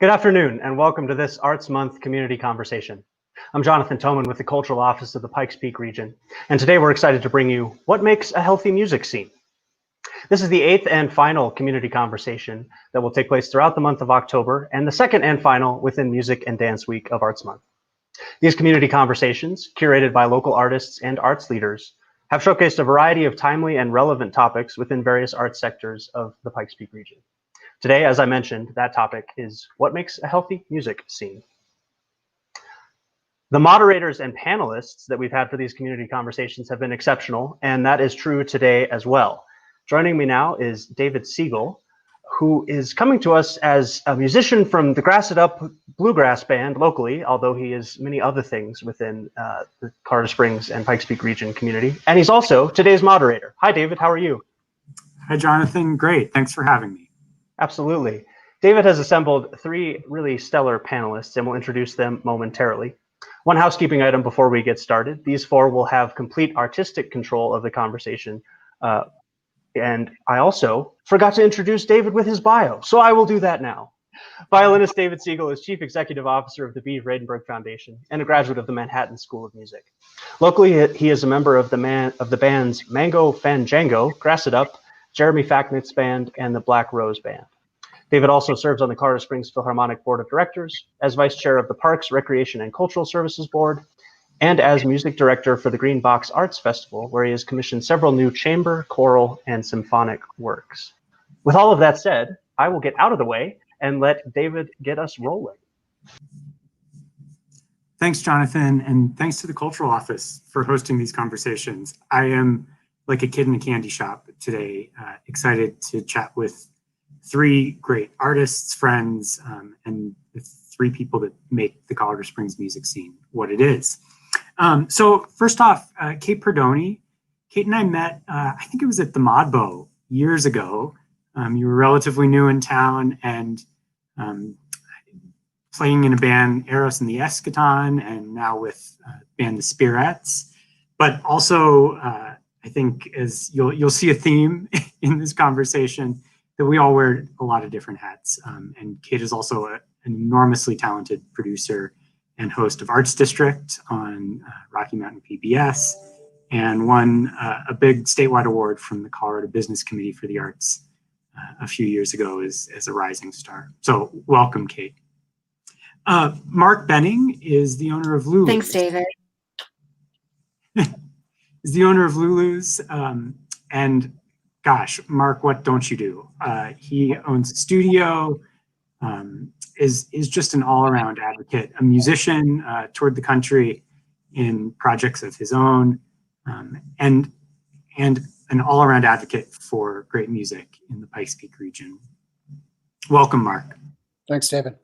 Good afternoon, and welcome to this Arts Month community conversation. I'm Jonathan Toman with the Cultural Office of the Pikes Peak region, and today we're excited to bring you What Makes a Healthy Music Scene? This is the 8th and final community conversation that will take place throughout the month of October, and the second and final within Music and Dance Week of Arts Month. These community conversations, curated by local artists and arts leaders, have showcased a variety of timely and relevant topics within various arts sectors of the Pikes Peak region. Today, as I mentioned, that topic is what makes a healthy music scene. The moderators and panelists that we've had for these community conversations have been exceptional, and that is true today as well. Joining me now is David Siegel, who is coming to us as a musician from the Grass It Up Bluegrass Band locally, although he is many other things within the Colorado Springs and Pikes Peak region community. And he's also today's moderator. Hi, David, how are you? Hi, Jonathan. Great. Thanks for having me. Absolutely. David has assembled 3 really stellar panelists, and we'll introduce them momentarily. One housekeeping item before we get started. These 4 will have complete artistic control of the conversation. And I also forgot to introduce David with his bio, so I will do that now. Violinist David Siegel is Chief Executive Officer of the B. Vredenberg Foundation and a graduate of the Manhattan School of Music. Locally, he is a member of the bands Mango Fanjango, Grass It Up, Jeremy Facknitz's band, and the Black Rose Band. David also serves on the Colorado Springs Philharmonic Board of Directors, as Vice Chair of the Parks, Recreation, and Cultural Services Board, and as Music Director for the Green Box Arts Festival, where he has commissioned several new chamber, choral, and symphonic works. With all of that said, I will get out of the way and let David get us rolling. Thanks, Jonathan, and thanks to the Cultural Office for hosting these conversations. I am like a kid in a candy shop today, excited to chat with 3 great artists, friends, and the 3 people that make the Colorado Springs music scene what it is. So first off, Kate Perdoni. Kate and I met, I think it was at the Modbo years ago. You were relatively new in town and playing in a band, Eros and the Eschaton, and now with band The Spirettes. But also, I think as you'll see a theme in this conversation, that we all wear a lot of different hats. And Kate is also an enormously talented producer and host of Arts District on Rocky Mountain PBS, and won a big statewide award from the Colorado Business Committee for the Arts a few years ago as a rising star. So welcome, Kate. Mark Benning is the owner of Lulu's. Thanks, David. Is the owner of Lulu's, and gosh, Mark, what don't you do? He owns a studio, is just an all-around advocate, a musician, toured the country in projects of his own, and an all-around advocate for great music in the Pikes Peak region. Welcome, Mark. Thanks, David.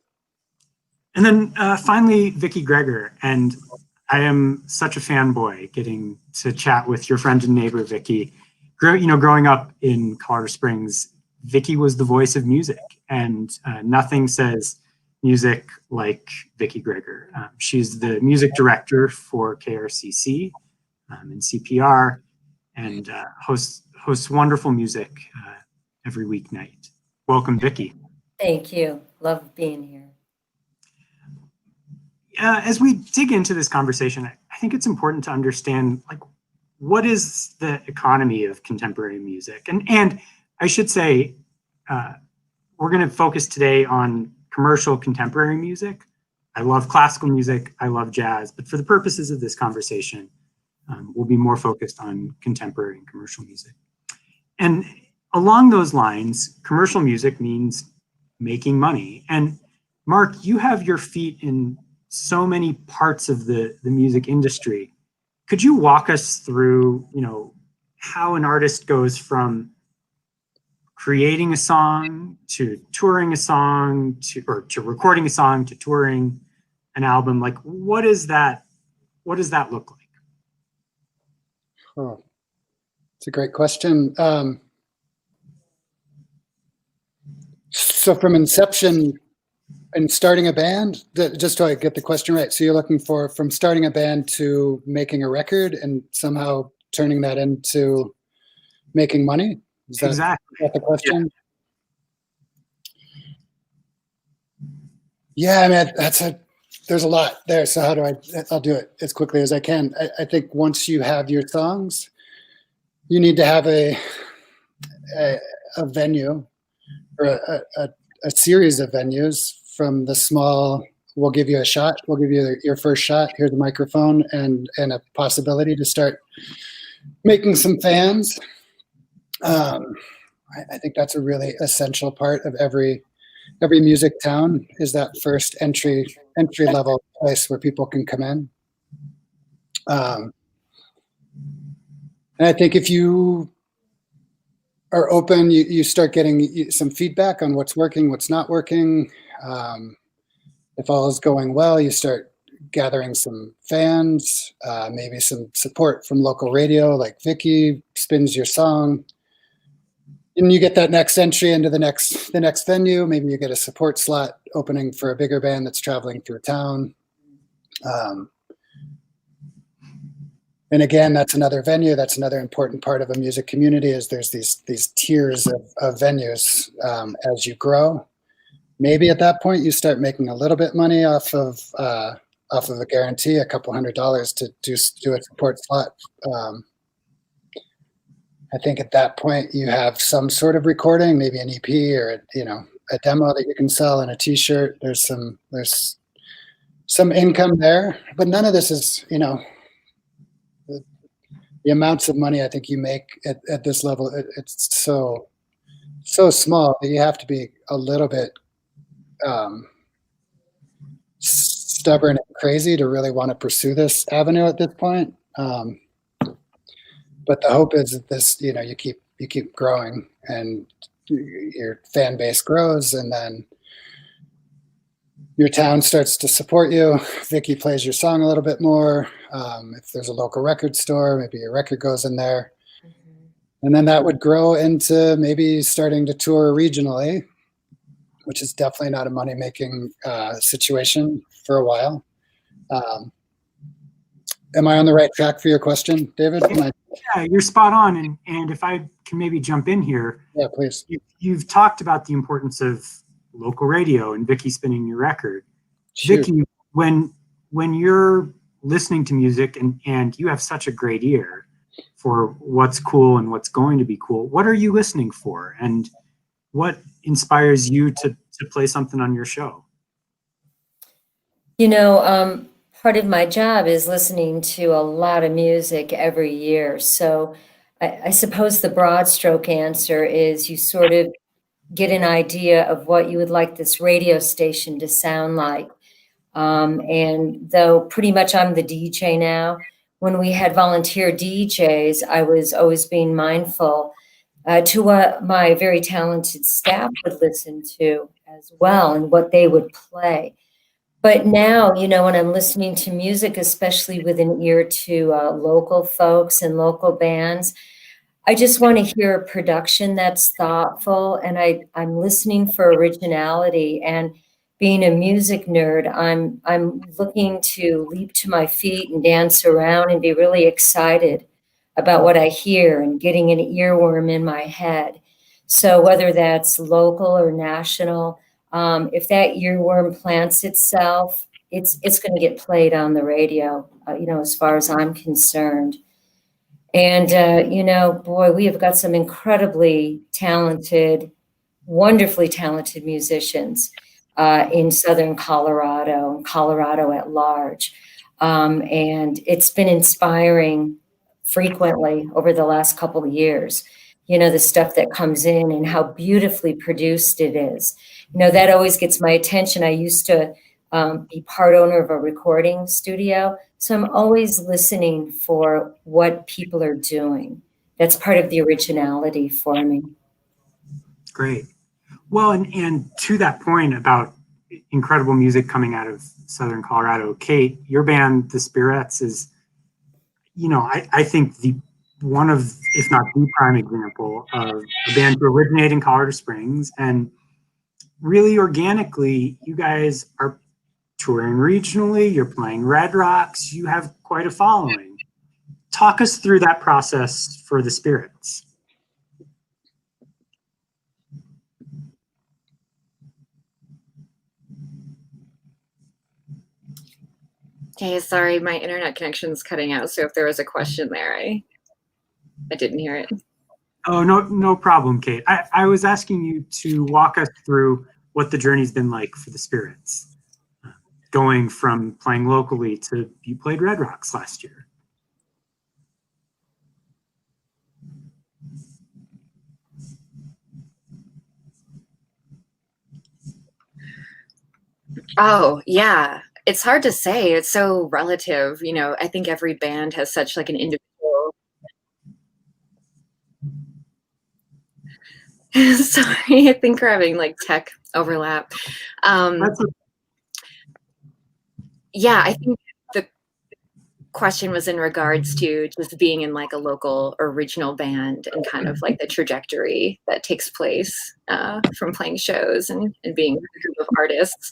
And then finally, Vicki Greger, and I am such a fanboy getting to chat with your friend and neighbor, Vicki. Growing up in Colorado Springs, Vicki was the voice of music, and nothing says music like Vicki Greger. She's the music director for KRCC and CPR, and hosts wonderful music every weeknight. Welcome, Vicki. Thank you. Love being here. As we dig into this conversation, I think it's important to understand, like, what is the economy of contemporary music? And I should say, we're going to focus today on commercial contemporary music. I love classical music, I love jazz, but for the purposes of this conversation, we'll be more focused on contemporary and commercial music. And along those lines, commercial music means making money. And Mark, you have your feet in so many parts of the music industry. Could you walk us through, how an artist goes from creating a song to touring a song to recording a song to touring an album? Like, what does that look like? Oh, it's a great question. So from inception and starting a band, just so I get the question right, so you're looking for from starting a band to making a record and somehow turning that into making money? Is that the question? Yeah, I mean, there's a lot there. So I'll do it as quickly as I can. I think once you have your songs, you need to have a venue or a series of venues from the small, we'll give you a shot, we'll give you your first shot, here's the microphone and a possibility to start making some fans. I think that's a really essential part of every music town is that first entry level place where people can come in. And I think if you are open, you start getting some feedback on what's working, what's not working. If all is going well, you start gathering some fans, maybe some support from local radio, like Vicky spins your song. And you get that next entry into the next venue. Maybe you get a support slot opening for a bigger band that's traveling through town. And again, that's another venue. That's another important part of a music community is there's these tiers of venues as you grow. Maybe at that point you start making a little bit money off of a guarantee, a couple $100 to do a support slot. I think at that point you have some sort of recording, maybe an EP or a demo that you can sell and a T-shirt. There's some income there, but none of this is the amounts of money I think you make at this level. It's so small that you have to be a little bit stubborn and crazy to really want to pursue this avenue at this point. But the hope is that this, you keep growing and your fan base grows, and then your town starts to support you. Vicky plays your song a little bit more. If there's a local record store, maybe your record goes in there. And then that would grow into maybe starting to tour regionally, which is definitely not a money-making situation for a while. Am I on the right track for your question, David? Yeah, you're spot on. And if I can maybe jump in here. Yeah, please. You've talked about the importance of local radio and Vicky spinning your record. Sure. Vicky, when you're listening to music and you have such a great ear for what's cool and what's going to be cool, what are you listening for? And what inspires you to play something on your show? Part of my job is listening to a lot of music every year. So I suppose the broad stroke answer is you sort of get an idea of what you would like this radio station to sound like. And though pretty much I'm the DJ now, when we had volunteer DJs, I was always being mindful to what my very talented staff would listen to as well and what they would play. But now, when I'm listening to music, especially with an ear to local folks and local bands, I just want to hear a production that's thoughtful, and I'm listening for originality. And being a music nerd, I'm looking to leap to my feet and dance around and be really excited about what I hear and getting an earworm in my head. So whether that's local or national, if that earworm plants itself, it's going to get played on the radio, as far as I'm concerned. And, boy, we have got some incredibly talented, wonderfully talented musicians in Southern Colorado and Colorado at large. And it's been inspiring frequently over the last couple of years, the stuff that comes in and how beautifully produced it is. That always gets my attention. I used to be part owner of a recording studio. So I'm always listening for what people are doing. That's part of the originality for me. Great. Well, and to that point about incredible music coming out of Southern Colorado, Kate, your band, The Spirettes, is, I think one of, if not the prime example of a band to originate in Colorado Springs. And really organically, you guys are touring regionally, you're playing Red Rocks, you have quite a following. Talk us through that process for The Spirettes. Hey, sorry, my internet connection's cutting out. So if there was a question there, I didn't hear it. Oh, no problem, Kate. I was asking you to walk us through what the journey's been like for the Spirits, going from playing locally to you played Red Rocks last year. Oh, yeah. It's hard to say. It's so relative. You know, I think every band has such like an individual. Sorry, I think we're having like tech overlap. Yeah, I think the question was in regards to just being in like a local or regional band and kind of like the trajectory that takes place from playing shows and being with a group of artists.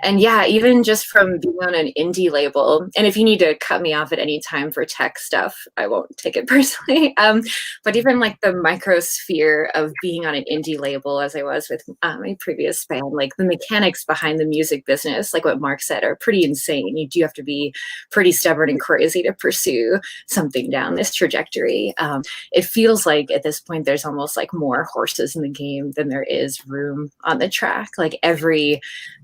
And yeah, even just from being on an indie label, and if you need to cut me off at any time for tech stuff, I won't take it personally. But even like the microsphere of being on an indie label, as I was with my previous band, like the mechanics behind the music business, like what Mark said, are pretty insane. You do have to be pretty stubborn and crazy to pursue something down this trajectory. It feels like at this point there's almost like more horses in the game than there is room on the track. Like every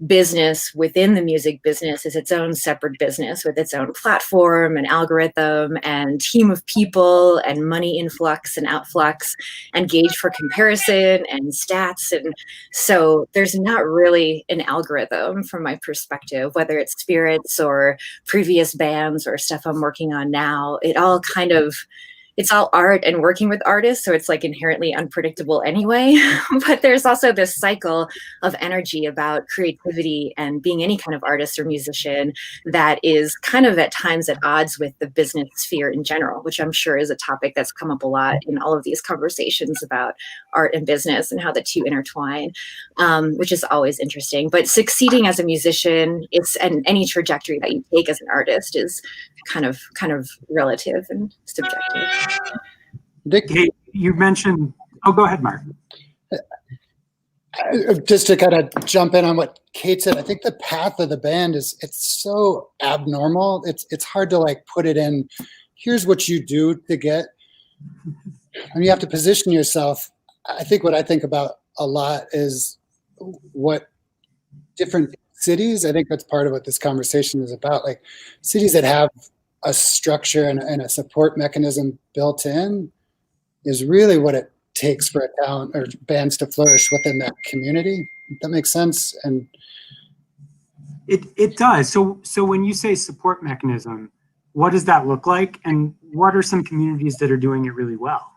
business within the music business is its own separate business with its own platform and algorithm and team of people and money influx and outflux and gauge for comparison and stats. And so there's not really an algorithm from my perspective, whether it's Spirits or previous bands or stuff I'm working on now. It's all art and working with artists, so it's like inherently unpredictable anyway. But there's also this cycle of energy about creativity and being any kind of artist or musician that is kind of at times at odds with the business sphere in general, which I'm sure is a topic that's come up a lot in all of these conversations about art and business and how the two intertwine, which is always interesting. But succeeding as a musician, and any trajectory that you take as an artist is kind of relative and subjective. Dick, Hey, you mentioned, oh, go ahead, Mark. just to kind of jump in on what Kate said, I think the path of the band it's so abnormal. It's hard to like put it in, here's what you do to get, and you have to position yourself. I think what I think about a lot is what different cities, I think that's part of what this conversation is about, like cities that have a structure and a support mechanism built in is really what it takes for a town or bands to flourish within that community. That makes sense. And it does. So when you say support mechanism, what does that look like? And what are some communities that are doing it really well?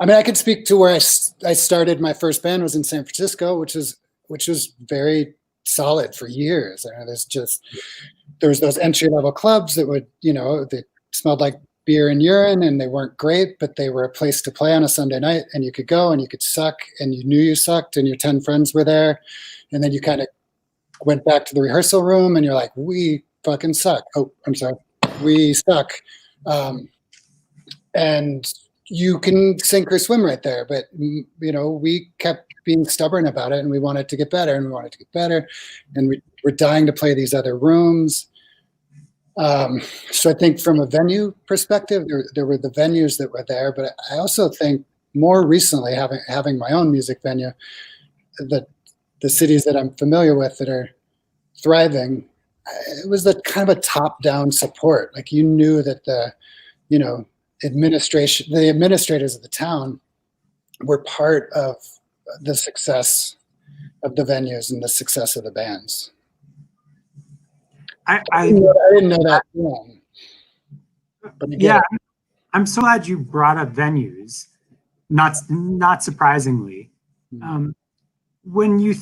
I mean, I could speak to where I started. My first band was in San Francisco, which was very solid for years. There was those entry level clubs that would, they smelled like beer and urine and they weren't great, but they were a place to play on a Sunday night, and you could go and you could suck and you knew you sucked and your 10 friends were there. And then you kind of went back to the rehearsal room and you're like, we fucking suck. Oh, I'm sorry. We suck. And you can sink or swim right there. But, we kept being stubborn about it and we wanted to get better and we wanted to get better. And we were dying to play these other rooms. So I think from a venue perspective, there were the venues that were there, but I also think more recently having my own music venue, the cities that I'm familiar with that are thriving, it was the kind of a top-down support. Like you knew that the administrators of the town were part of the success of the venues and the success of the bands. I didn't know that. Yeah, I'm so glad you brought up venues. Not surprisingly, when you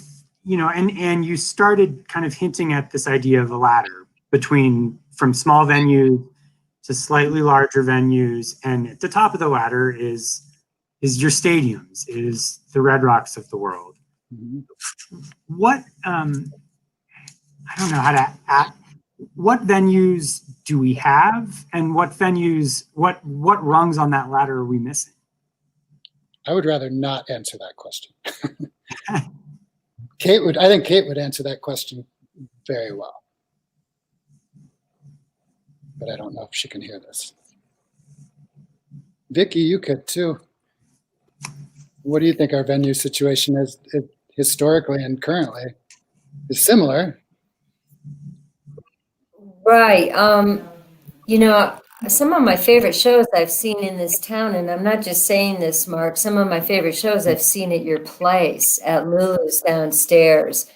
and you started kind of hinting at this idea of a ladder from small venues to slightly larger venues, and at the top of the ladder is your stadiums, is the Red Rocks of the world. Mm-hmm. What I don't know how to act. What venues do we have, and what rungs on that ladder are we missing? I would rather not answer that question. I think Kate would answer that question very well. but I don't know if she can hear this. Vicky, you could too. What do you think our venue situation is historically and currently? Is similar. Right. You know, some of my favorite shows I've seen in this town, and I'm not just saying this, Mark, some of my favorite shows I've seen at your place, at Lulu's downstairs.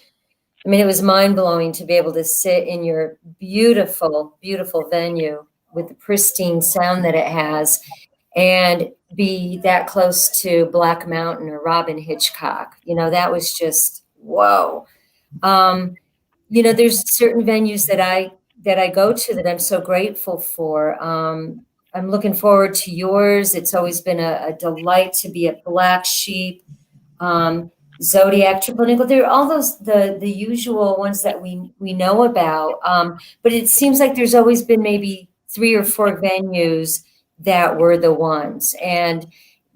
I mean, it was mind-blowing to be able to sit in your beautiful, beautiful venue with the pristine sound that it has and be that close to Black Mountain or Robin Hitchcock. You know, that was just, whoa. You know, there's certain venues that I go to that I'm so grateful for. I'm looking forward to yours. It's always been a delight to be at Black Sheep, Zodiac, Triple Nickel. There are all those the usual ones that we know about. But it seems like there's always been maybe 3 or 4 venues that were the ones, and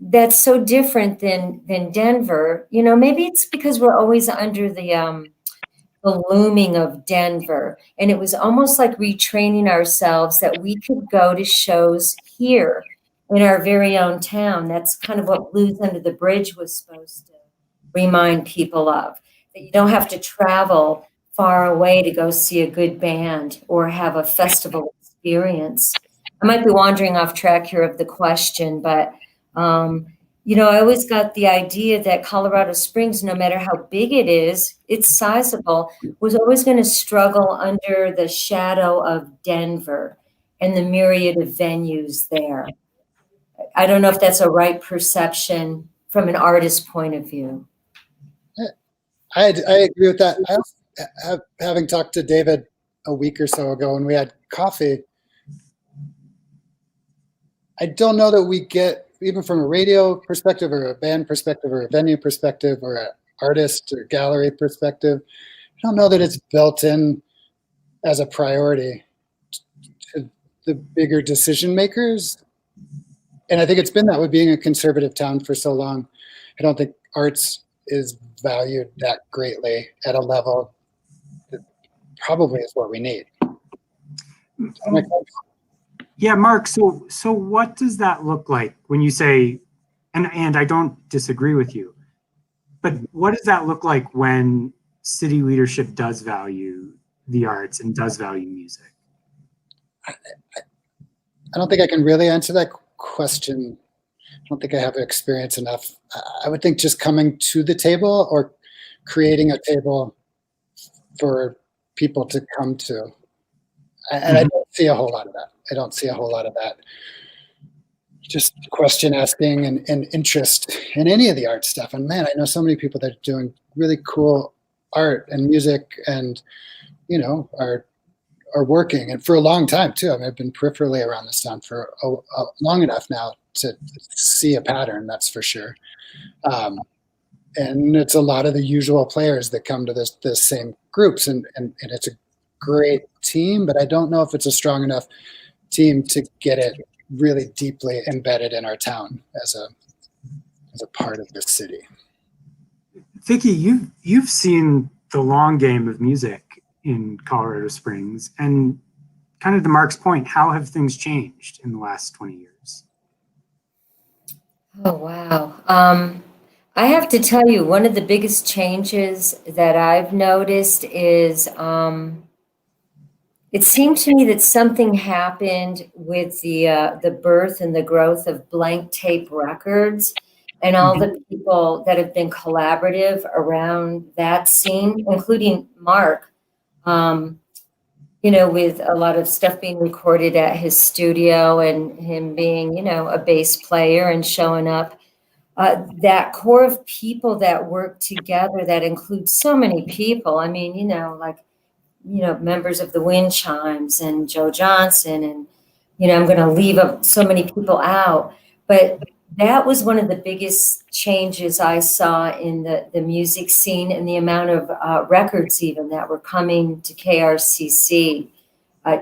that's so different than Denver. You know, maybe it's because we're always under the looming of Denver. And it was almost like retraining ourselves that we could go to shows here in our very own town. That's kind of what Blues Under the Bridge was supposed to remind people of, that you don't have to travel far away to go see a good band or have a festival experience. I might be wandering off track here of the question, but you know, I always got the idea that Colorado Springs, no matter how big it is, it's sizable, was always going to struggle under the shadow of Denver and the myriad of venues there. I don't know if that's a right perception from an artist's point of view. I agree with that. Having talked to David a week or so ago when we had coffee, I don't know that we get, even from a radio perspective or a band perspective or a venue perspective or an artist or gallery perspective, I don't know that it's built in as a priority to the bigger decision makers. And I think it's been that way, being a conservative town for so long. I don't think arts is valued that greatly at a level that probably is what we need. Yeah, Mark. So what does that look like when you say, and I don't disagree with you, but what does that look like when city leadership does value the arts and does value music? I don't think I can really answer that question. I don't think I have experience enough. I would think just coming to the table or creating a table for people to come to. And I don't see a whole lot of that. Just question asking and interest in any of the art stuff. And man, I know so many people that are doing really cool art and music and, you know, are working, and for a long time too. I mean, I've been peripherally around this town for long enough now to see a pattern, that's for sure. And it's a lot of the usual players that come to the same groups, and it's a great team, but I don't know if it's a strong enough team to get it really deeply embedded in our town as a part of the city. Vicky, you've seen the long game of music in Colorado Springs, and kind of to Mark's point, how have things changed in the last 20 years? Oh, wow. I have to tell you, one of the biggest changes that I've noticed is it seemed to me that something happened with the birth and the growth of Blank Tape Records and all the people that have been collaborative around that scene, including Mark, you know, with a lot of stuff being recorded at his studio and him being, you know, a bass player and showing up. That core of people that work together that includes so many people. I mean, you know, like, you know, members of the Wind Chimes and Joe Johnson, and, you know, I'm going to leave so many people out, but that was one of the biggest changes I saw in the music scene, and the amount of records even that were coming to KRCC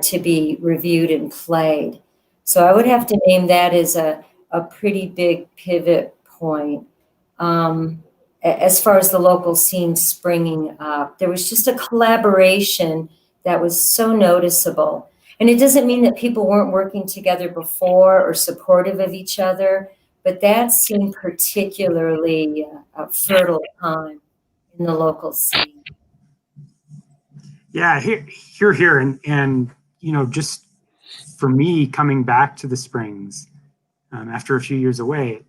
to be reviewed and played. So I would have to name that as a pretty big pivot point. As far as the local scene springing up, there was just a collaboration that was so noticeable. And it doesn't mean that people weren't working together before or supportive of each other, but that seemed particularly a fertile time in the local scene. Yeah, here, and just for me coming back to the Springs after a few years away,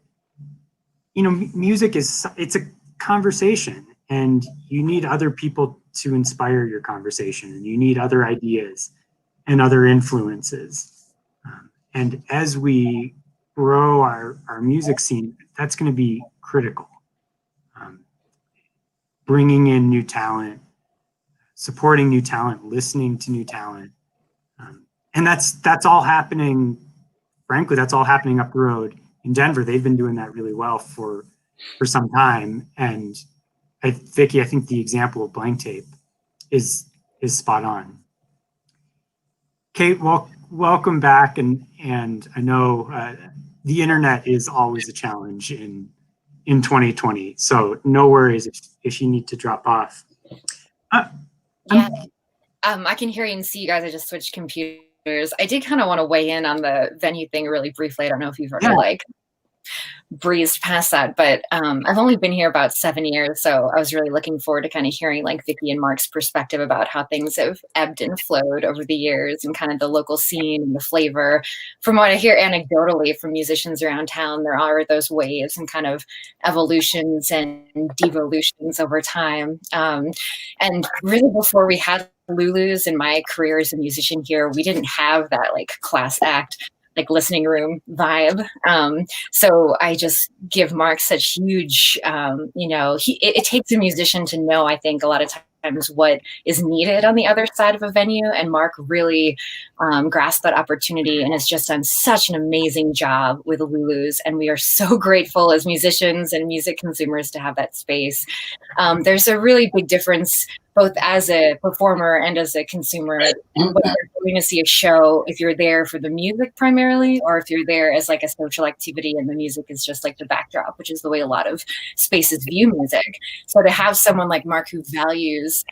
music it's a conversation, and you need other people to inspire your conversation, and you need other ideas and other influences. And as we grow our music scene, that's going to be critical. Bringing in new talent, supporting new talent, listening to new talent. And that's all happening, frankly, that's all happening up the road in Denver. They've been doing that really well for some time. And Vicki, I think the example of Blank Tape is spot on. Kate, welcome back. And I know the internet is always a challenge in 2020. So no worries if you need to drop off. Yeah, I can hear you and see you guys. I just switched computers. I did kind of want to weigh in on the venue thing really briefly. I don't know if you've already breezed past that, but I've only been here about 7 years, so I was really looking forward to kind of hearing Vicki and Mark's perspective about how things have ebbed and flowed over the years and kind of the local scene and the flavor. From what I hear anecdotally from musicians around town, there are those waves and kind of evolutions and devolutions over time. And really before we had Lulu's in my career as a musician here, we didn't have that class act listening room vibe. So I just give Mark such huge, it takes a musician to know, I think, a lot of times what is needed on the other side of a venue. And Mark really grasped that opportunity and has just done such an amazing job with Lulu's. And we are so grateful as musicians and music consumers to have that space. There's a really big difference both as a performer and as a consumer, when you're going to see a show, if you're there for the music primarily, or if you're there as a social activity and the music is just the backdrop, which is the way a lot of spaces view music. So to have someone like Mark who values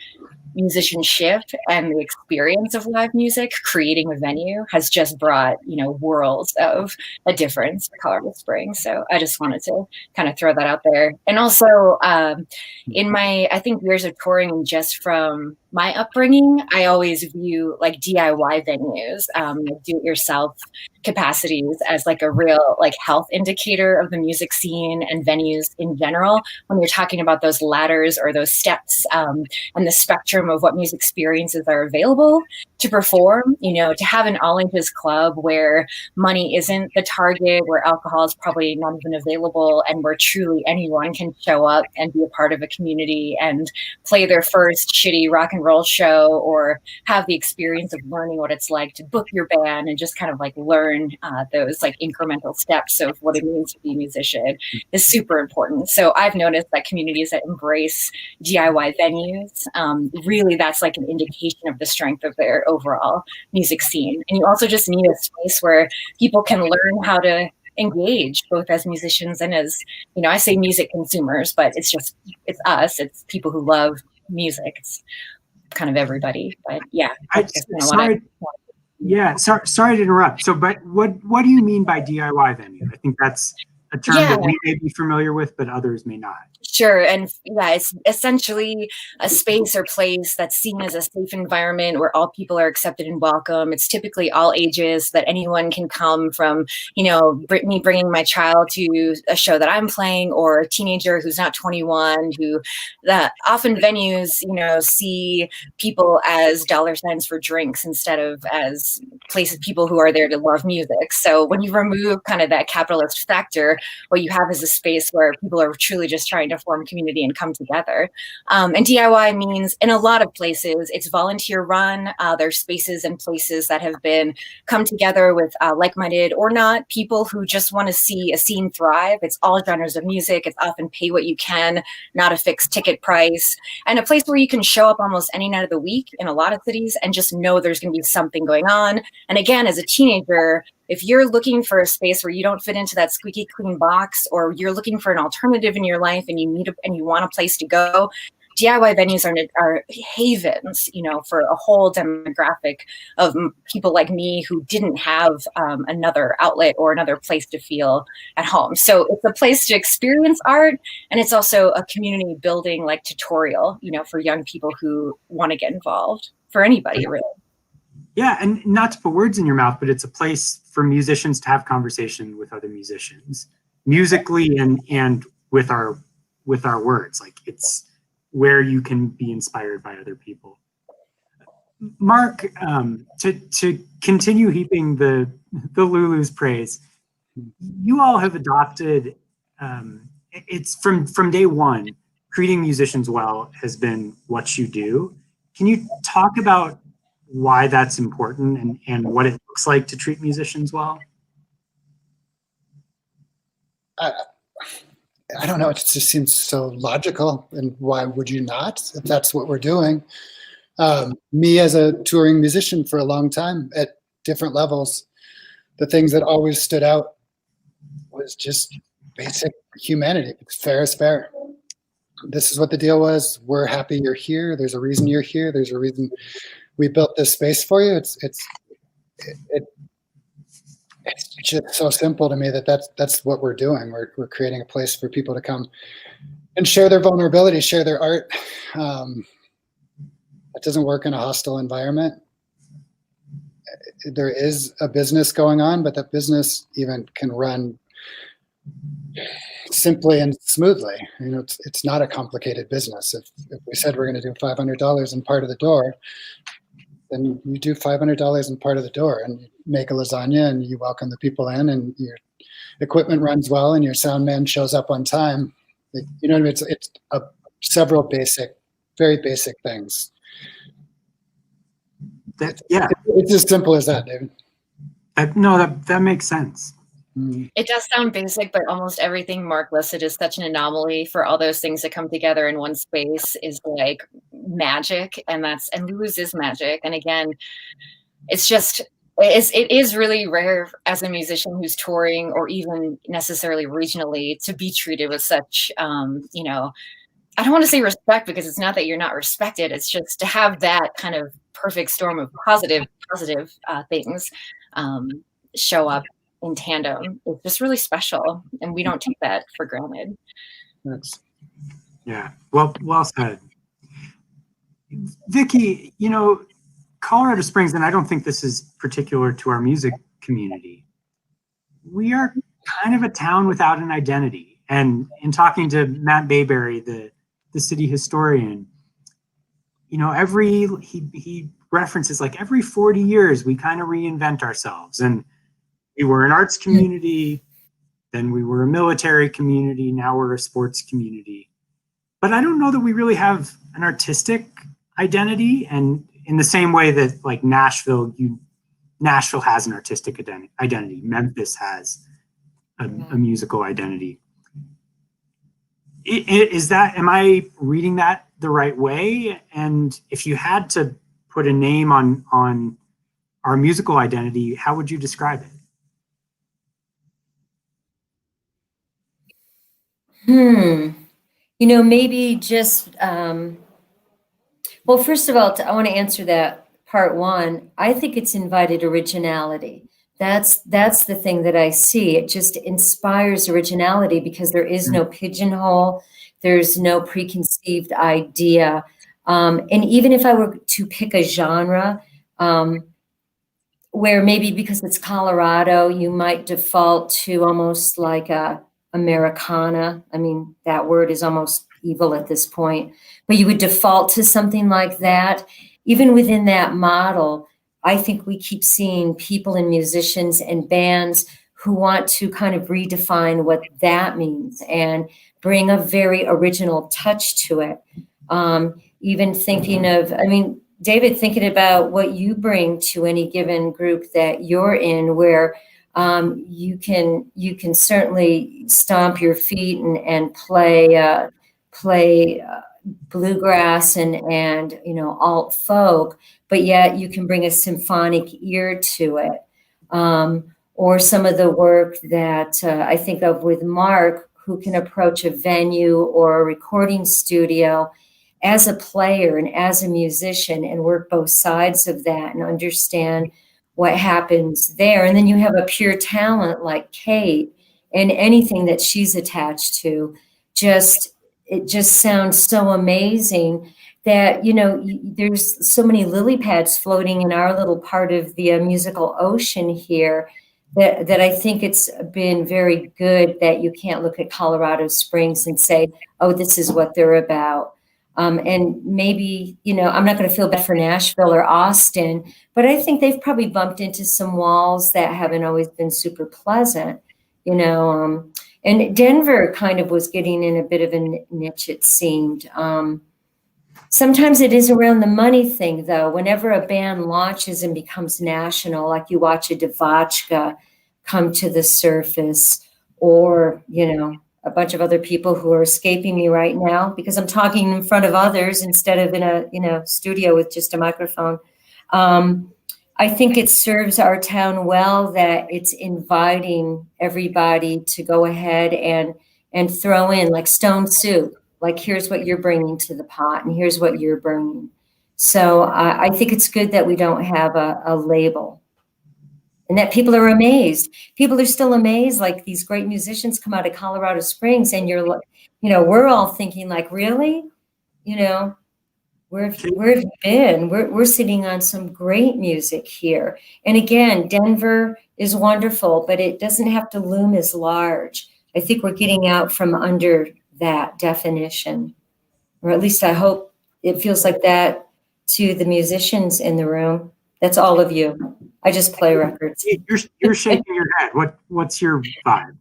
musicianship and the experience of live music, creating a venue has just brought, worlds of a difference for Colorado Springs. So I just wanted to kind of throw that out there. And also in my, I think, years of touring and just from my upbringing, I always view DIY venues, do-it-yourself capacities as a real health indicator of the music scene and venues in general. When you're talking about those ladders or those steps and the spectrum of what music experiences are available to perform, to have an all ages club where money isn't the target, where alcohol is probably not even available, and where truly anyone can show up and be a part of a community and play their first shitty rock and roll show, or have the experience of learning what it's like to book your band and just kind of learn those incremental steps of what it means to be a musician is super important. So I've noticed that communities that embrace DIY venues, really that's an indication of the strength of their overall music scene. And you also just need a space where people can learn how to engage both as musicians and as, I say music consumers, but it's us, it's people who love music. It's kind of everybody, but yeah. Sorry to interrupt. So, but what do you mean by DIY venue? I think that's a term that we may be familiar with, but others may not. Sure. And it's essentially a space or place that's seen as a safe environment where all people are accepted and welcome. It's typically all ages, that anyone can come from, me bringing my child to a show that I'm playing, or a teenager who's not 21, that often venues, see people as dollar signs for drinks instead of as places, people who are there to love music. So when you remove kind of that capitalist factor, what you have is a space where people are truly just trying to form community and come together. And DIY means, in a lot of places, it's volunteer run. There's spaces and places that have been come together with like-minded or not people who just want to see a scene thrive. It's all genres of music. It's often pay what you can, not a fixed ticket price, and a place where you can show up almost any night of the week in a lot of cities and just know there's going to be something going on. And again, as a teenager, if you're looking for a space where you don't fit into that squeaky clean box, or you're looking for an alternative in your life and you want a place to go, DIY venues are havens, for a whole demographic of people like me who didn't have another outlet or another place to feel at home. So it's a place to experience art, and it's also a community building like tutorial, for young people who want to get involved, for anybody really. Yeah, and not to put words in your mouth, but it's a place for musicians to have conversation with other musicians, musically and with our words. Like, it's where you can be inspired by other people. Mark, to continue heaping the Lulu's praise, you all have adopted. It's from day one. Treating musicians well has been what you do. Can you talk about why that's important and what it looks like to treat musicians well? I don't know. It just seems so logical. And why would you not, if that's what we're doing? Me as a touring musician for a long time at different levels, the things that always stood out was just basic humanity. Fair is fair. This is what the deal was. We're happy you're here. There's a reason you're here. There's a reason we built this space for you. It's just so simple to me that's what we're doing. We're creating a place for people to come and share their vulnerability, share their art. It doesn't work in a hostile environment. There is a business going on, but that business even can run simply and smoothly. It's not a complicated business. If we said we're going to do $500 in part of the door, then you do $500 in part of the door, and you make a lasagna, and you welcome the people in, and your equipment runs well, and your sound man shows up on time. You know what I mean? It's several very basic things. It's as simple as that, David. That makes sense. It does sound basic, but almost everything Mark listed is such an anomaly for all those things to come together in one space is like magic. And Lulu's is magic. And again, it is really rare as a musician who's touring or even necessarily regionally to be treated with such, I don't want to say respect, because it's not that you're not respected. It's just to have that kind of perfect storm of positive things show up in tandem. It's just really special, and we don't take that for granted. Yeah, well said. Vicki, Colorado Springs, and I don't think this is particular to our music community, we are kind of a town without an identity. And in talking to Matt Bayberry, the city historian, he references like every 40 years we kind of reinvent ourselves. And we were an arts community, then we were a military community, now we're a sports community. But I don't know that we really have an artistic identity. And in the same way that like Nashville has an artistic identity, Memphis has a musical identity. Am I reading that the right way? And if you had to put a name on our musical identity, how would you describe it? Maybe just, well, first of all, I want to answer that part one. I think it's invited originality. That's the thing that I see. It just inspires originality because there is no pigeonhole. There's no preconceived idea. And even if I were to pick a genre, where maybe because it's Colorado, you might default to almost like a Americana. I mean, that word is almost evil at this point, but you would default to something like that. Even within that model, I think we keep seeing people and musicians and bands who want to kind of redefine what that means and bring a very original touch to it. Even thinking of, David, thinking about what you bring to any given group that you're in, where you can certainly stomp your feet and play bluegrass and alt folk, but yet you can bring a symphonic ear to it. Or some of the work that I think of with Mark, who can approach a venue or a recording studio as a player and as a musician and work both sides of that and understand what happens there. And then you have a pure talent like Kate, and anything that she's attached to, it just sounds so amazing that, there's so many lily pads floating in our little part of the musical ocean here that I think it's been very good that you can't look at Colorado Springs and say, oh, this is what they're about. And maybe, I'm not going to feel bad for Nashville or Austin, but I think they've probably bumped into some walls that haven't always been super pleasant, and Denver kind of was getting in a bit of a niche, it seemed. Sometimes it is around the money thing, though. Whenever a band launches and becomes national, like you watch a Devotchka come to the surface, or, a bunch of other people who are escaping me right now because I'm talking in front of others instead of in a studio with just a microphone. I think it serves our town well that it's inviting everybody to go ahead and throw in like Stone Soup. Like, here's what you're bringing to the pot, and here's what you're bringing. So I think it's good that we don't have a label, and that people are amazed. People are still amazed. Like, these great musicians come out of Colorado Springs, and we're all thinking like, really, where have you been? We're sitting on some great music here. And again, Denver is wonderful, but it doesn't have to loom as large. I think we're getting out from under that definition, or at least I hope it feels like that to the musicians in the room. That's all of you. I just play records. You're shaking your head. What's your vibe?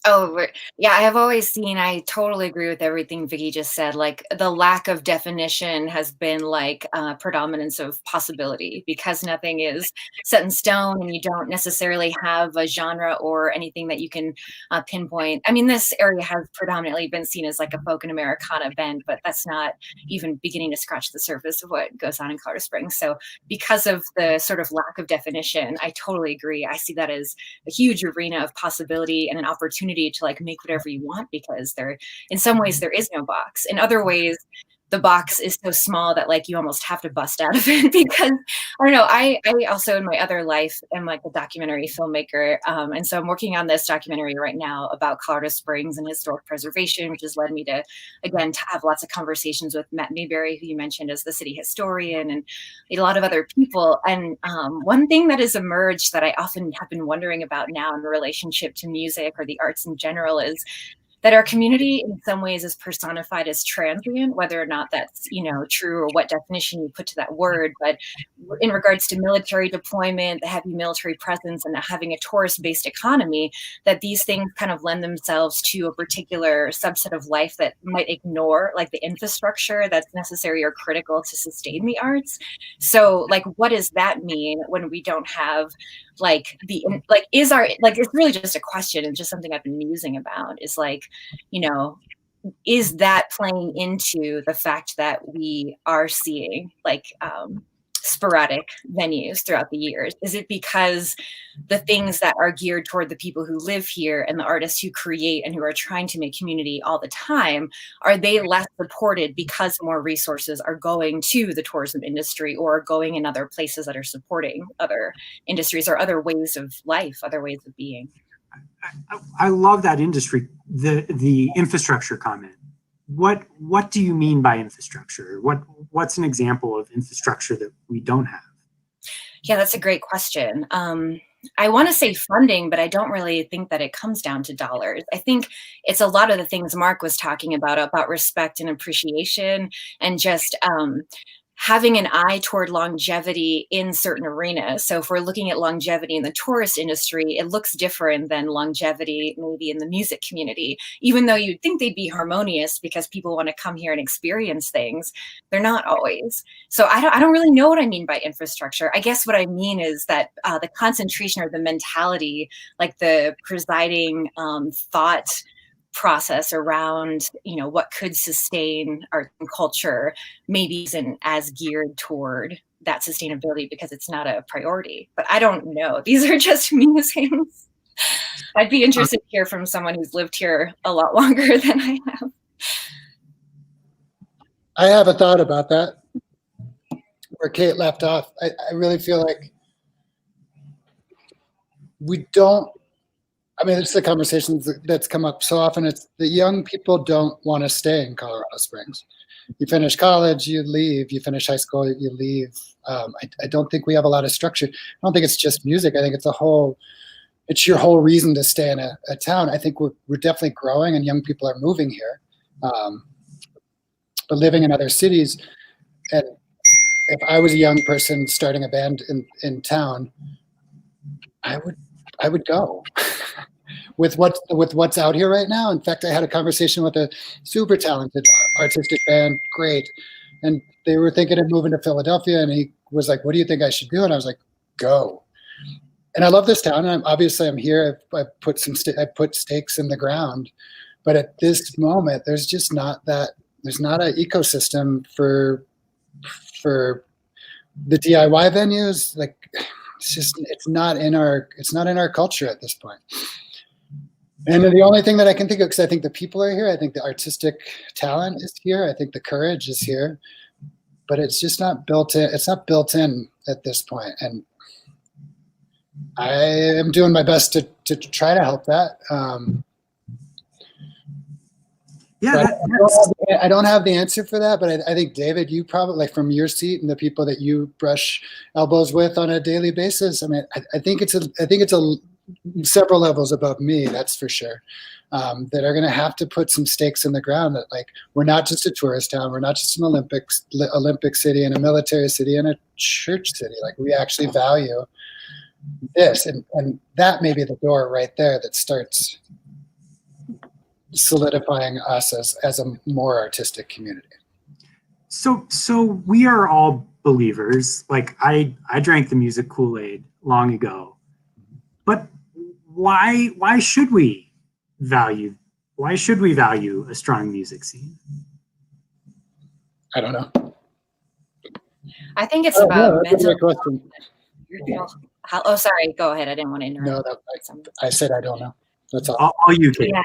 Oh, yeah, I have always seen, I totally agree with everything Vicky just said. Like, the lack of definition has been like predominance of possibility, because nothing is set in stone and you don't necessarily have a genre or anything that you can pinpoint. I mean, this area has predominantly been seen as like a folk and Americana bend, but that's not even beginning to scratch the surface of what goes on in Colorado Springs. So because of the sort of lack of definition, I totally agree. I see that as a huge arena of possibility and an opportunity to like make whatever you want, because in some ways there is no box. In other ways, the box is so small that like you almost have to bust out of it, because I don't know. I also in my other life am like a documentary filmmaker. And so I'm working on this documentary right now about Colorado Springs and historic preservation, which has led me to, again, to have lots of conversations with Matt Mayberry, who you mentioned as the city historian, and a lot of other people. And one thing that has emerged that I often have been wondering about now in relationship to music or the arts in general is that our community in some ways is personified as transient, whether or not that's, true, or what definition you put to that word. But in regards to military deployment, the heavy military presence, and having a tourist-based economy, that these things kind of lend themselves to a particular subset of life that might ignore like the infrastructure that's necessary or critical to sustain the arts. So like, what does that mean when we don't have it's really just a question, and just something I've been musing about is like, is that playing into the fact that we are seeing like sporadic venues throughout the years? Is it because the things that are geared toward the people who live here and the artists who create and who are trying to make community all the time, are they less supported because more resources are going to the tourism industry, or are going in other places that are supporting other industries or other ways of life, other ways of being? I love that industry, the infrastructure comment. What do you mean by infrastructure? What's an example of infrastructure that we don't have? Yeah, that's a great question. I want to say funding, but I don't really think that it comes down to dollars. I think it's a lot of the things Mark was talking about respect and appreciation, and just having an eye toward longevity in certain arenas. So if we're looking at longevity in the tourist industry, it looks different than longevity maybe in the music community. Even though you'd think they'd be harmonious because people want to come here and experience things, they're not always. So I don't really know what I mean by infrastructure. I guess what I mean is that the concentration or the mentality, like the presiding thought process around what could sustain art and culture maybe isn't as geared toward that sustainability because it's not a priority. But I don't know. These are just musings. I'd be interested to hear from someone who's lived here a lot longer than I have. I have a thought about that. Where Kate left off, I really feel like we don't. I mean, it's the conversation that's come up so often. It's the young people don't want to stay in Colorado Springs. You finish college, you leave. You finish high school, you leave. I don't think we have a lot of structure. I don't think it's just music. I think it's it's your whole reason to stay in a town. I think we're definitely growing, and young people are moving here, but living in other cities. And if I was a young person starting a band in town, I would go. With what's out here right now. In fact, I had a conversation with a super talented artistic band, great, and they were thinking of moving to Philadelphia, and he was like, "What do you think I should do?" And I was like, "Go." And I love this town, and I'm here. I put stakes in the ground, but at this moment, there's just not that. There's not an ecosystem for the DIY venues. Like, it's not in our culture at this point. And the only thing that I can think of, because I think the people are here, I think the artistic talent is here, I think the courage is here, but it's just not built in. It's not built in at this point. And I am doing my best to try to help that. I don't have the answer for that, but I think, David, you probably, like, from your seat and the people that you brush elbows with on a daily basis, I mean, I think it's several levels above me, that's for sure, that are going to have to put some stakes in the ground that, like, we're not just a tourist town, we're not just an Olympic city and a military city and a church city. Like, we actually value this, and that may be the door right there that starts solidifying us as a more artistic community. So we are all believers. Like, I drank the music Kool-Aid long ago, but why should we value a strong music scene? I don't know. I think it's about that's a mental. great question. Oh, sorry. Go ahead. I didn't want to interrupt. No, I said I don't know. That's all. All you, Kate. Yeah.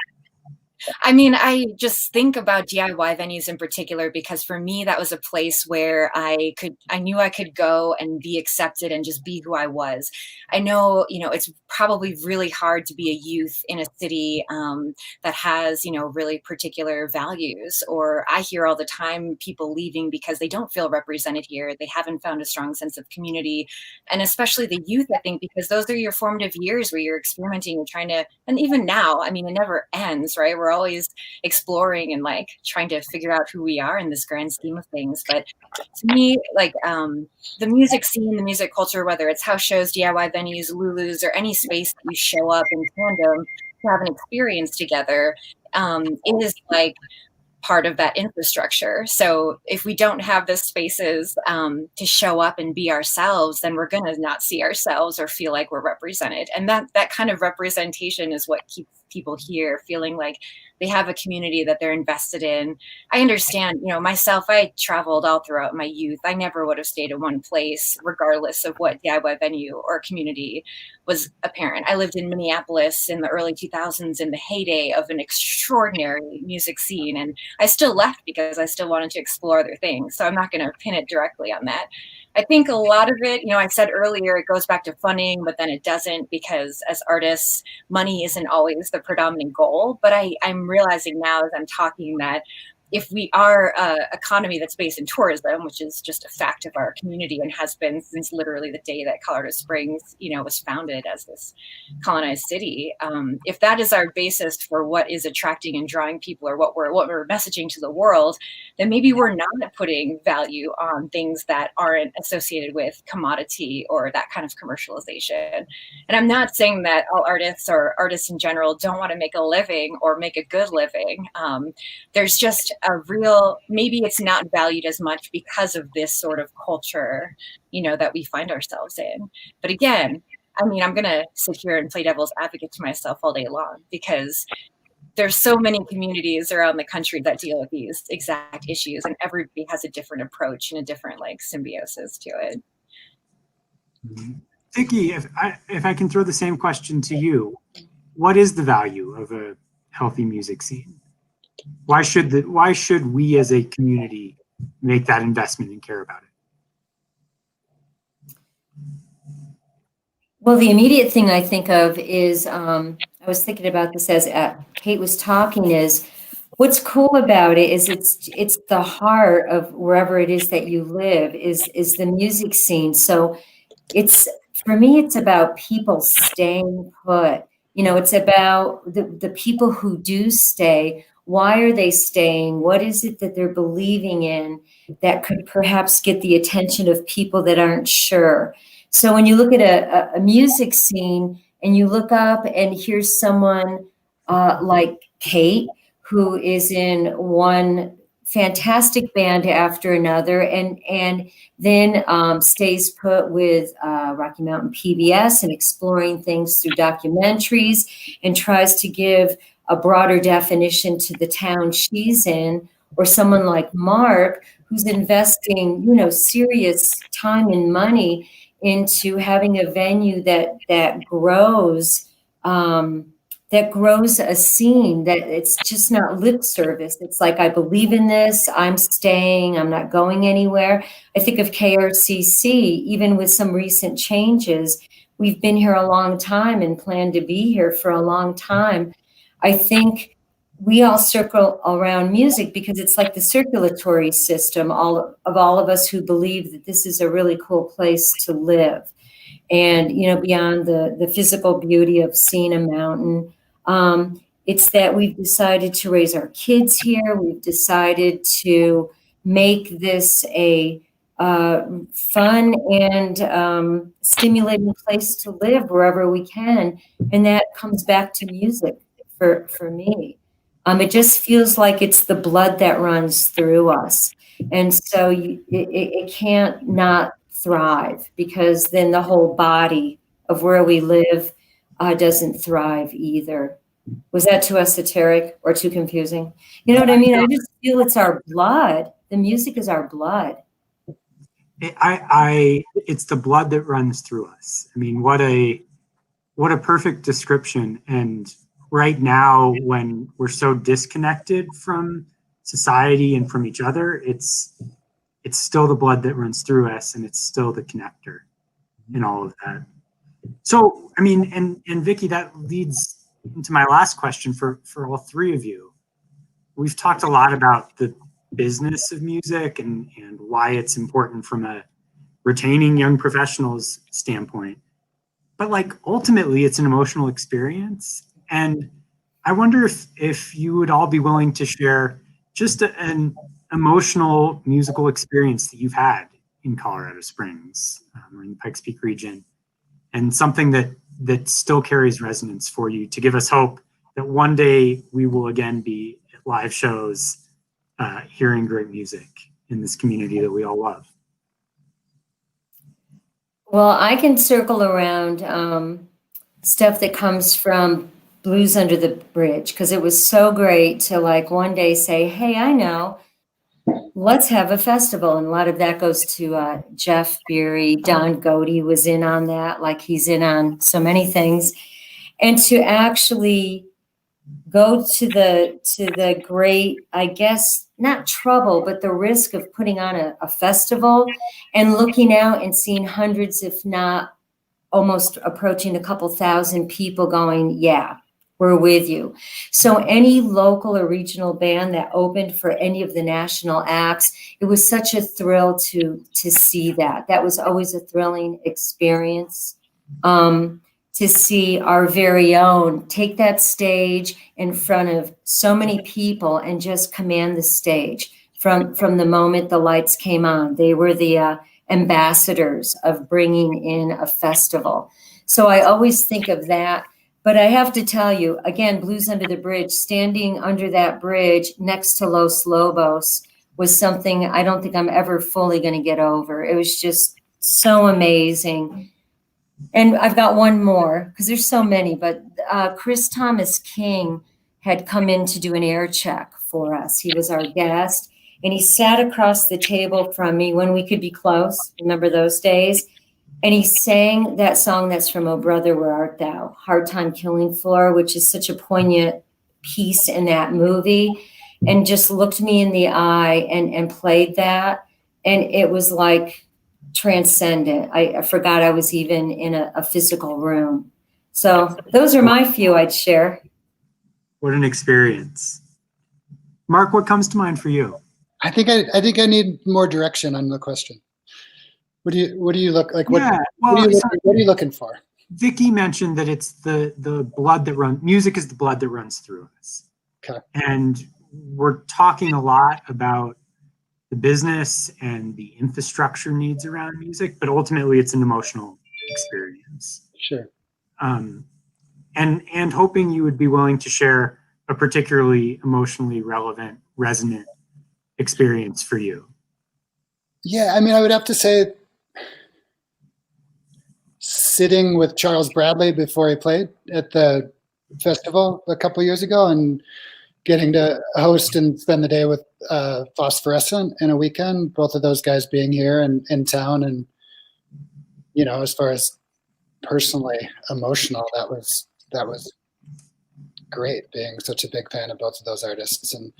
I mean, I just think about DIY venues in particular because for me, that was a place where I knew I could go and be accepted and just be who I was. I know, it's probably really hard to be a youth in a city that has, really particular values. Or I hear all the time people leaving because they don't feel represented here. They haven't found a strong sense of community. And especially the youth, I think, because those are your formative years where you're experimenting and trying to, and even now, I mean, it never ends, right? We're always exploring and like trying to figure out who we are in this grand scheme of things. But to me, like the music scene, the music culture, whether it's house shows, DIY venues, Lulus, or any space that you show up in tandem to have an experience together, it is like part of that infrastructure. So if we don't have the spaces to show up and be ourselves, then we're going to not see ourselves or feel like we're represented. And that kind of representation is what keeps people here feeling like they have a community that they're invested in. I understand, myself, I traveled all throughout my youth. I never would have stayed in one place, regardless of what DIY venue or community was apparent. I lived in Minneapolis in the early 2000s in the heyday of an extraordinary music scene. And I still left because I still wanted to explore other things. So I'm not going to pin it directly on that. I think a lot of it, I said earlier, it goes back to funding, but then it doesn't because as artists, money isn't always the predominant goal. But I'm realizing now as I'm talking that if we are an economy that's based in tourism, which is just a fact of our community and has been since literally the day that Colorado Springs, was founded as this colonized city, if that is our basis for what is attracting and drawing people or what we're messaging to the world, then maybe we're not putting value on things that aren't associated with commodity or that kind of commercialization. And I'm not saying that all artists or artists in general don't want to make a living or make a good living. There's just a real, maybe it's not valued as much because of this sort of culture, that we find ourselves in. But again, I mean, I'm going to sit here and play devil's advocate to myself all day long because there's so many communities around the country that deal with these exact issues and everybody has a different approach and a different symbiosis to it. Vicky, if I can throw the same question to you, what is the value of a healthy music scene? Why should we as a community make that investment and care about it? Well, the immediate thing I think of is, I was thinking about this as Kate was talking, is what's cool about it is it's the heart of wherever it is that you live is the music scene. So it's, for me, it's about people staying put. You know, it's about the people who do stay. Why are they staying? What is it that they're believing in that could perhaps get the attention of people that aren't sure? So when you look at a music scene and you look up and here's someone like Kate, who is in one fantastic band after another, and then stays put with Rocky Mountain PBS and exploring things through documentaries and tries to give a broader definition to the town she's in, or someone like Mark, who's investing, you know, serious time and money into having a venue that grows a scene, that it's just not lip service. It's like, I believe in this, I'm staying, I'm not going anywhere. I think of KRCC, even with some recent changes, we've been here a long time and plan to be here for a long time. I think we all circle around music because it's like the circulatory system, all of us who believe that this is a really cool place to live. And, you know, beyond the physical beauty of seeing a mountain, it's that we've decided to raise our kids here. We've decided to make this a fun and stimulating place to live wherever we can. And that comes back to music for me. It just feels like it's the blood that runs through us. And so it can't not thrive, because then the whole body of where we live doesn't thrive either. Was that too esoteric or too confusing? You know what I mean? I just feel it's our blood. The music is our blood. It's the blood that runs through us. I mean, what a perfect description. And right now, when we're so disconnected from society and from each other, it's still the blood that runs through us, and it's still the connector in all of that. So, I mean, and Vicki, that leads into my last question for all three of you. We've talked a lot about the business of music and why it's important from a retaining young professionals standpoint. But like, ultimately, it's an emotional experience. And I wonder if you would all be willing to share just an emotional musical experience that you've had in Colorado Springs or in the Pikes Peak region, and something that still carries resonance for you, to give us hope that one day we will again be at live shows hearing great music in this community that we all love. Well, I can circle around stuff that comes from Blues Under the Bridge, because it was so great to like one day say, hey, I know, let's have a festival. And a lot of that goes to Jeff Beery. Don Goody was in on that, like he's in on so many things. And to actually go to the great, I guess, not trouble, but the risk of putting on a festival and looking out and seeing hundreds, if not almost approaching a couple thousand people going, yeah, we're with you. So any local or regional band that opened for any of the national acts, it was such a thrill to see that. That was always a thrilling experience. To see our very own take that stage in front of so many people and just command the stage from the moment the lights came on. They were the ambassadors of bringing in a festival. So I always think of that. But I have to tell you, again, Blues Under the Bridge, standing under that bridge next to Los Lobos was something I don't think I'm ever fully going to get over. It was just so amazing. And I've got one more, because there's so many, but Chris Thomas King had come in to do an air check for us. He was our guest, and he sat across the table from me when we could be close. Remember those days? And he sang that song that's from Oh Brother, Where Art Thou? Hard Time Killing Floor, which is such a poignant piece in that movie. and just looked me in the eye and played that. And it was like transcendent. I forgot I was even in a physical room. So those are my few I'd share. What an experience. Mark, what comes to mind for you? I think I need more direction on the question. What do you look like? What, Yeah, what, well, what are you looking for? Vicky mentioned that it's the blood that runs, music is the blood that runs through us. Okay. And we're talking a lot about the business and the infrastructure needs around music, but ultimately it's an emotional experience. Sure. And hoping you would be willing to share a particularly emotionally relevant, resonant experience for you. Yeah, I mean, I would have to say sitting with Charles Bradley before he played at the festival a couple of years ago and getting to host and spend the day with Phosphorescent in a weekend, both of those guys being here and in town. And, you know, as far as personally emotional, that was great, being such a big fan of both of those artists. And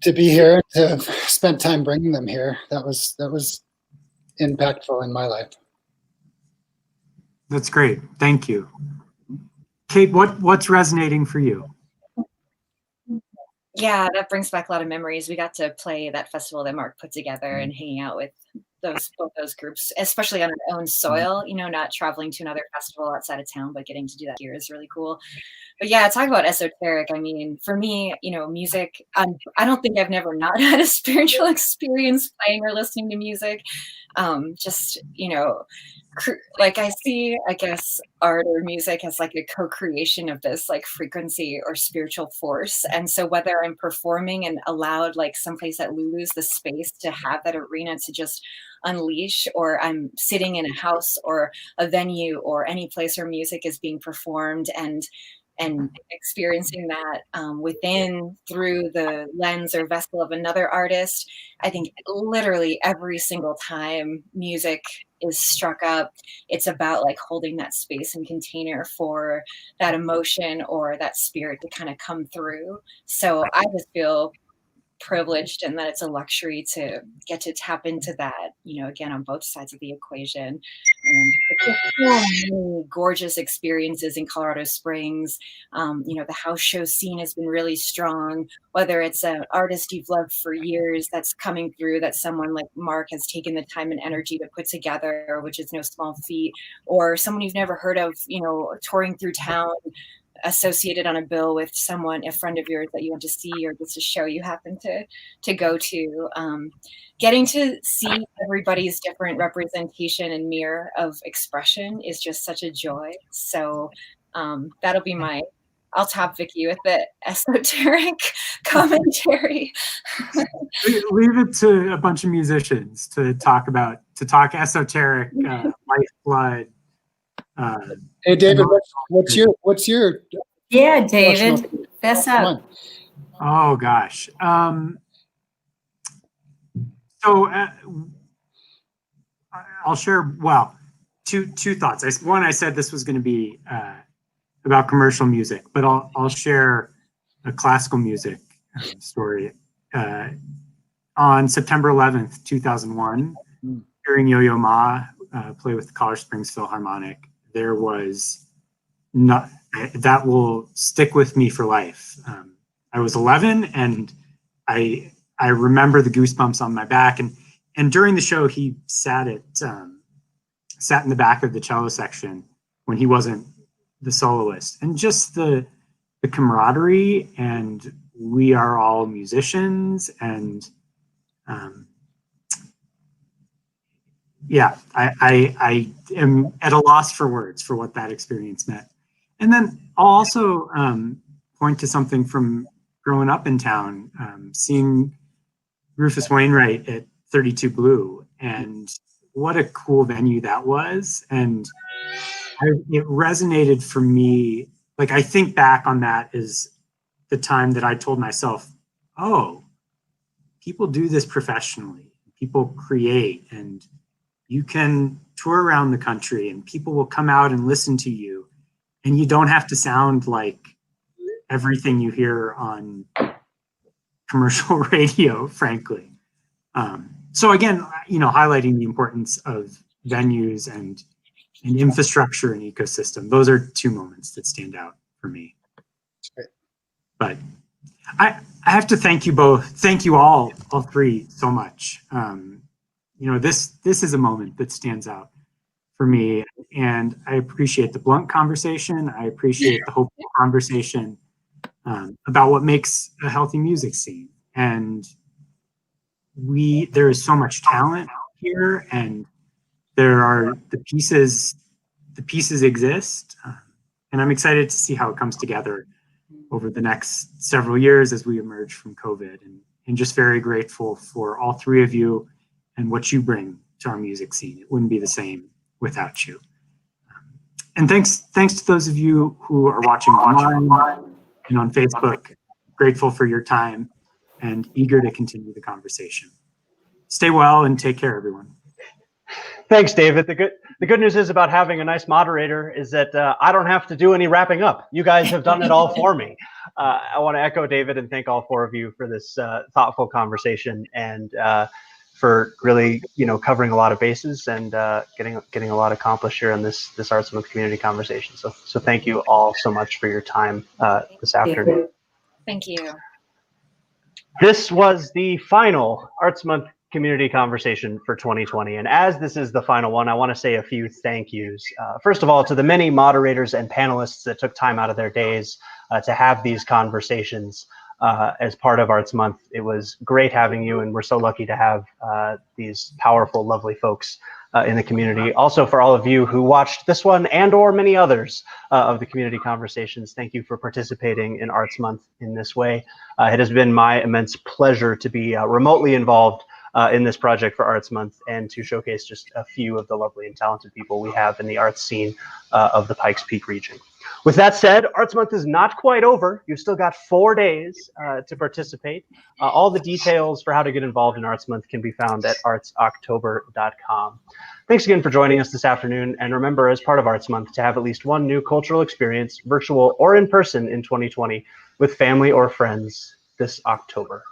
to be here, to have spent time bringing them here, that was impactful in my life. That's great. Thank you. Kate, what's resonating for you? Yeah, that brings back a lot of memories. We got to play that festival that Mark put together and hanging out with both those groups, especially on our own soil, you know, not traveling to another festival outside of town, but getting to do that here is really cool. But yeah, talk about esoteric. I mean, for me, you know, music, I don't think I've never not had a spiritual experience playing or listening to music. Just, you know, like I see, I guess, art or music as like a co-creation of this like frequency or spiritual force. And so whether I'm performing and allowed like someplace at Lulu's the space to have that arena to just unleash, or I'm sitting in a house or a venue or any place where music is being performed and experiencing that within through the lens or vessel of another artist. I think literally every single time music is struck up, it's about like holding that space and container for that emotion or that spirit to kind of come through. So I just feel privileged and that it's a luxury to get to tap into that, you know, again, on both sides of the equation. And it's just so many gorgeous experiences in Colorado Springs. You know, the house show scene has been really strong, whether it's an artist you've loved for years that's coming through that someone like Mark has taken the time and energy to put together, which is no small feat, or someone you've never heard of, you know, touring through town, associated on a bill with someone, a friend of yours that you want to see, or just a show you happen to go to. Getting to see everybody's different representation and mirror of expression is just such a joy. So that'll be I'll top Vicky with the esoteric commentary. Leave it to a bunch of musicians to talk esoteric, lifeblood. Hey, David, what's your Yeah, David, fess up. Oh gosh. So I'll share, well, two thoughts. One, I said this was going to be about commercial music, but I'll share a classical music story. On September 11th, 2001, hearing Yo-Yo Ma play with the Colorado Springs Philharmonic, there was not, that will stick with me for life. I was 11 and I remember the goosebumps on my back, and during the show he sat in the back of the cello section when he wasn't the soloist, and just the camaraderie, and we are all musicians, and yeah, I am at a loss for words for what that experience meant. And then I'll also point to something from growing up in town, seeing Rufus Wainwright at 32 Blue, and what a cool venue that was. And it resonated for me. Like, I think back on that as the time that I told myself, oh, people do this professionally. People create, and you can tour around the country and people will come out and listen to you, and you don't have to sound like everything you hear on commercial radio, frankly. So again, highlighting the importance of venues and infrastructure and ecosystem. Those are two moments that stand out for me. But I have to thank you both. Thank you all three so much. This is a moment that stands out for me, and I appreciate the blunt conversation. I appreciate the hopeful conversation about what makes a healthy music scene. And there is so much talent here, and the pieces exist, and I'm excited to see how it comes together over the next several years as we emerge from COVID, and just very grateful for all three of you and what you bring to our music scene. It wouldn't be the same without you. And thanks to those of you who are watching online and on Facebook. Grateful for your time and eager to continue the conversation. Stay well and take care, everyone. Thanks, David. The good news is about having a nice moderator is that I don't have to do any wrapping up. You guys have done it all for me. I want to echo David and thank all four of you for this thoughtful conversation and for really, covering a lot of bases and getting a lot accomplished here in this Arts Month community conversation. So thank you all so much for your time this afternoon. Thank you. This was the final Arts Month community conversation for 2020. And as this is the final one, I want to say a few thank yous. First of all, to the many moderators and panelists that took time out of their days to have these conversations as part of Arts Month. It was great having you, and we're so lucky to have these powerful, lovely folks in the community. Also, for all of you who watched this one and or many others of the community conversations, thank you for participating in Arts Month in this way. It has been my immense pleasure to be remotely involved in this project for Arts Month and to showcase just a few of the lovely and talented people we have in the arts scene of the Pikes Peak region. With that said, Arts Month is not quite over. You've still got 4 days to participate. All the details for how to get involved in Arts Month can be found at artsoctober.com. Thanks again for joining us this afternoon. And remember, as part of Arts Month, to have at least one new cultural experience, virtual or in person in 2020, with family or friends this October.